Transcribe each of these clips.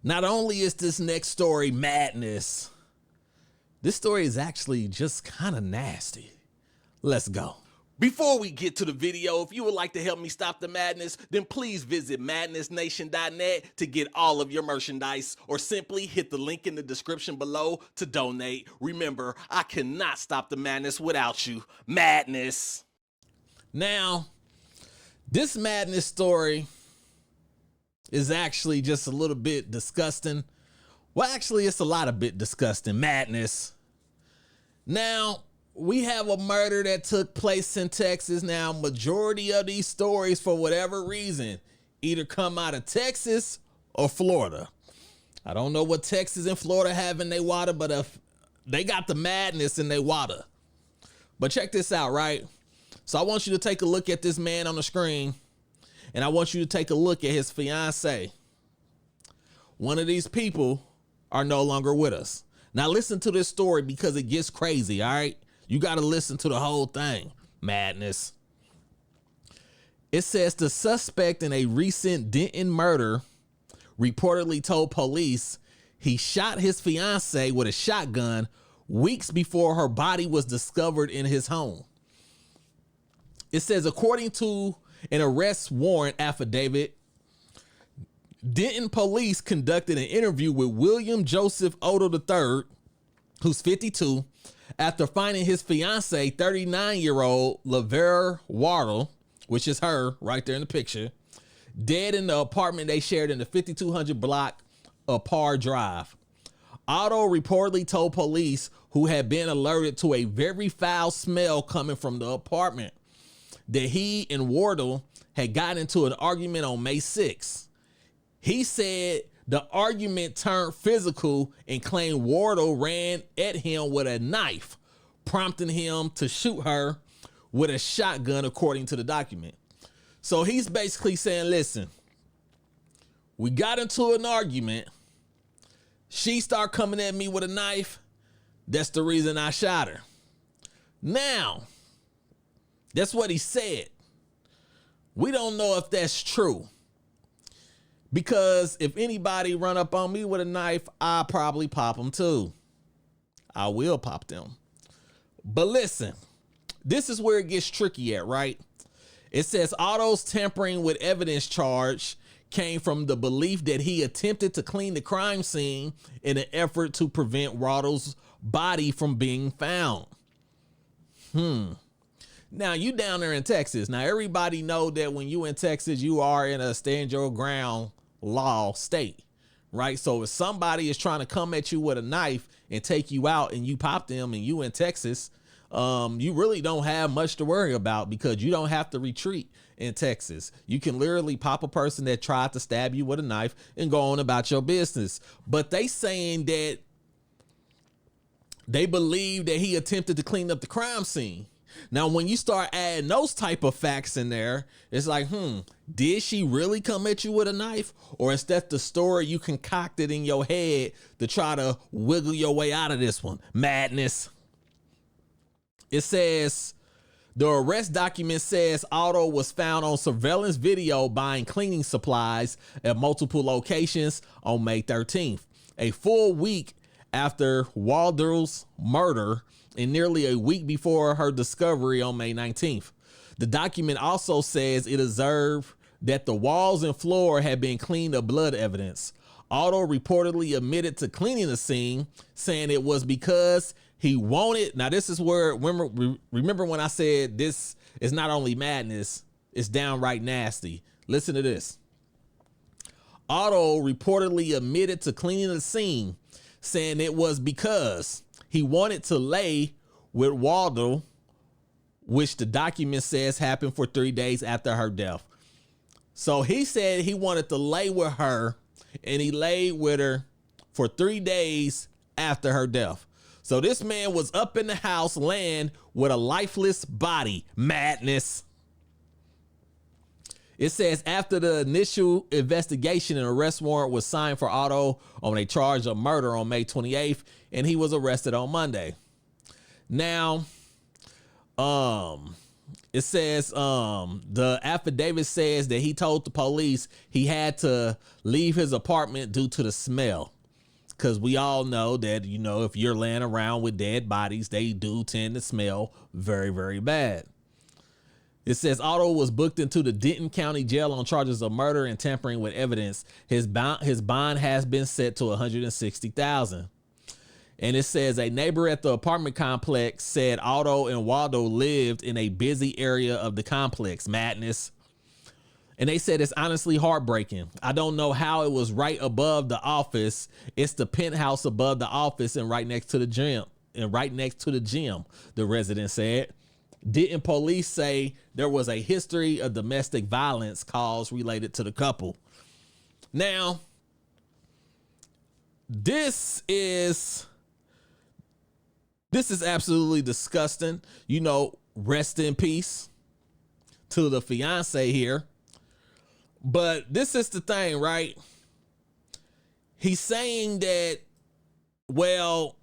Not only is this next story madness, this story is actually just kind of nasty. Let's go. Before we get to the video, if you would like to help me stop the madness, then please visit madnessnation.net to get all of your merchandise, or simply hit the link in the description below to donate. Remember, I cannot stop the madness without you. Madness. Now, this madness story is actually just a little bit disgusting. Well, actually, it's a lot of bit disgusting. Madness. Now, we have a murder that took place in Texas. Now, majority of these stories, for whatever reason, either come out of Texas or Florida. I don't know what Texas and Florida have in their water, but if they got the madness in their water. But check this out, right? So I want you to take a look at this man on the screen, and I want you to take a look at his fiancé. One of these people are no longer with us. Now listen to this story because it gets crazy, all right? You got to listen to the whole thing. Madness. It says the suspect in a recent Denton murder reportedly told police he shot his fiancée with a shotgun weeks before her body was discovered in his home. It says, according to an arrest warrant affidavit, Denton police conducted an interview with William Joseph Oddo III, who's 52, after finding his fiancee, 39-year-old LaVera Wardell, which is her right there in the picture, dead in the apartment they shared in the 5200 block of Parr Drive. Oddo reportedly told police, who had been alerted to a very foul smell coming from the apartment, that he and Wardell had gotten into an argument on May 6th. He said the argument turned physical and claimed Wardell ran at him with a knife, prompting him to shoot her with a shotgun, according to the document. So he's basically saying, listen, we got into an argument. She started coming at me with a knife. That's the reason I shot her. Now, that's what he said. We don't know if that's true. Because if anybody run up on me with a knife, I'll probably pop them too. I will pop them. But listen, this is where it gets tricky at, right? It says Oddo's tampering with evidence charge came from the belief that he attempted to clean the crime scene in an effort to prevent Wardell's body from being found. Now, you down there in Texas. Now, everybody know that when you in Texas, you are in a stand your ground law state, right? So if somebody is trying to come at you with a knife and take you out and you pop them and you in Texas, you really don't have much to worry about because you don't have to retreat in Texas. You can literally pop a person that tried to stab you with a knife and go on about your business. But they saying that they believe that he attempted to clean up the crime scene. Now, when you start adding those type of facts in there, it's like, did she really come at you with a knife? Or is that the story you concocted in your head to try to wiggle your way out of this one? Madness. It says the arrest document says Oddo was found on surveillance video buying cleaning supplies at multiple locations on May 13th, a full week after Wardell's murder and nearly a week before her discovery on May 19th. The document also says it observed that the walls and floor had been cleaned of blood evidence. Oddo reportedly admitted to cleaning the scene, saying it was because he wanted. Now, this is where, remember when I said this is not only madness, it's downright nasty. Listen to this. Oddo reportedly admitted to cleaning the scene, saying it was because he wanted to lay with Wardell, which the document says happened for 3 days after her death. So he said he wanted to lay with her, and he laid with her for 3 days after her death. So this man was up in the house laying with a lifeless body. Madness. It says after the initial investigation, an arrest warrant was signed for Oddo on a charge of murder on May 28th, and he was arrested on Monday. Now, It says the affidavit says that he told the police he had to leave his apartment due to the smell. Because we all know that, you know, if you're laying around with dead bodies, they do tend to smell very, very bad. It says Oddo was booked into the Denton County Jail on charges of murder and tampering with evidence. His bond has been set to $160,000. And it says a neighbor at the apartment complex said Oddo and Wardell lived in a busy area of the complex. Madness. And they said it's honestly heartbreaking. I don't know how it was right above the office. It's the penthouse above the office and right next to the gym. The resident said. Didn't police say there was a history of domestic violence calls related to the couple? Now, this is absolutely disgusting. You know, rest in peace to the fiance here. But this is the thing, right? He's saying that, well,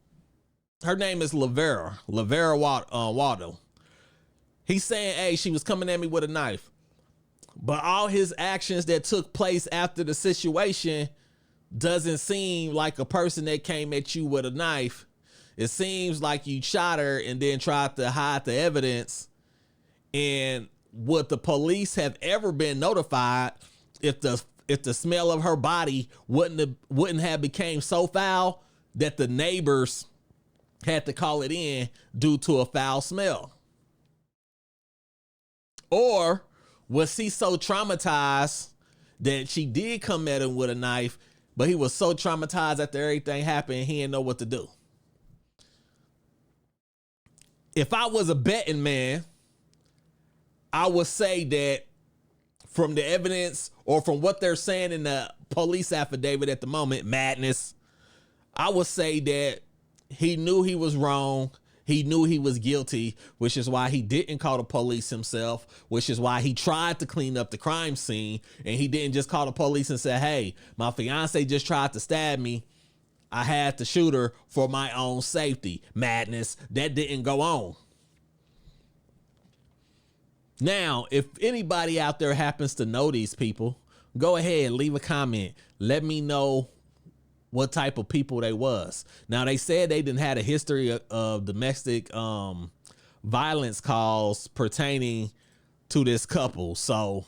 her name is LaVera Wardell. He's saying, hey, she was coming at me with a knife. But all his actions that took place after the situation doesn't seem like a person that came at you with a knife. It seems like you shot her and then tried to hide the evidence. And would the police have ever been notified if the smell of her body wouldn't have became so foul that the neighbors had to call it in due to a foul smell? Or was he so traumatized that she did come at him with a knife, but he was so traumatized after everything happened, he didn't know what to do? If I was a betting man, I would say that from the evidence or from what they're saying in the police affidavit at the moment, madness, I would say that he knew he was wrong. He knew he was guilty, which is why he didn't call the police himself, which is why he tried to clean up the crime scene. And he didn't just call the police and say, hey, my fiance just tried to stab me. I had to shoot her for my own safety. Madness. That didn't go on. Now, if anybody out there happens to know these people, go ahead, leave a comment. Let me know what type of people they was. Now, they said they didn't have a history of domestic violence calls pertaining to this couple. So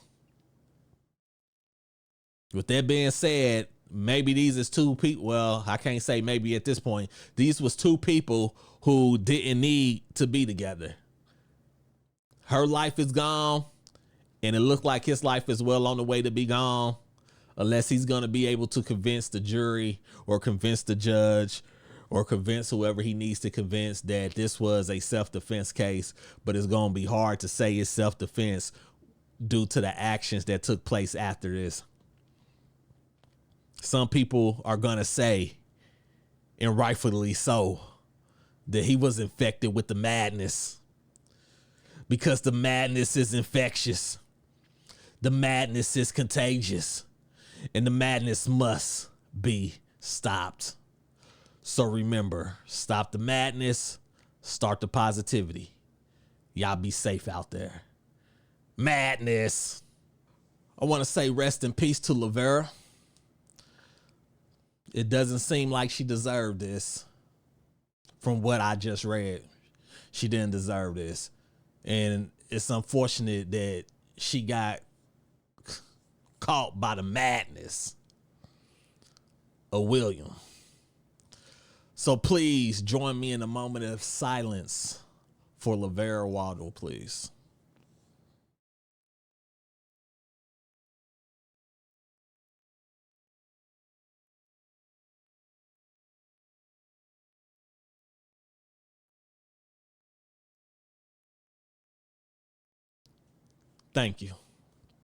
with that being said, maybe these is two people. Well, I can't say maybe at this point. These was two people who didn't need to be together. Her life is gone, and it looked like his life is well on the way to be gone, unless he's going to be able to convince the jury or convince the judge or convince whoever he needs to convince that this was a self-defense case. But it's going to be hard to say it's self-defense due to the actions that took place after this. Some people are going to say, and rightfully so, that he was infected with the madness, because the madness is infectious. The madness is contagious, and the madness must be stopped. So remember, stop the madness, start the positivity. Y'all be safe out there. Madness. I want to say rest in peace to LaVera. It doesn't seem like she deserved this. From what I just read, she didn't deserve this. And it's unfortunate that she got caught by the madness of William. So please join me in a moment of silence for LaVera Wardell, please. Thank you.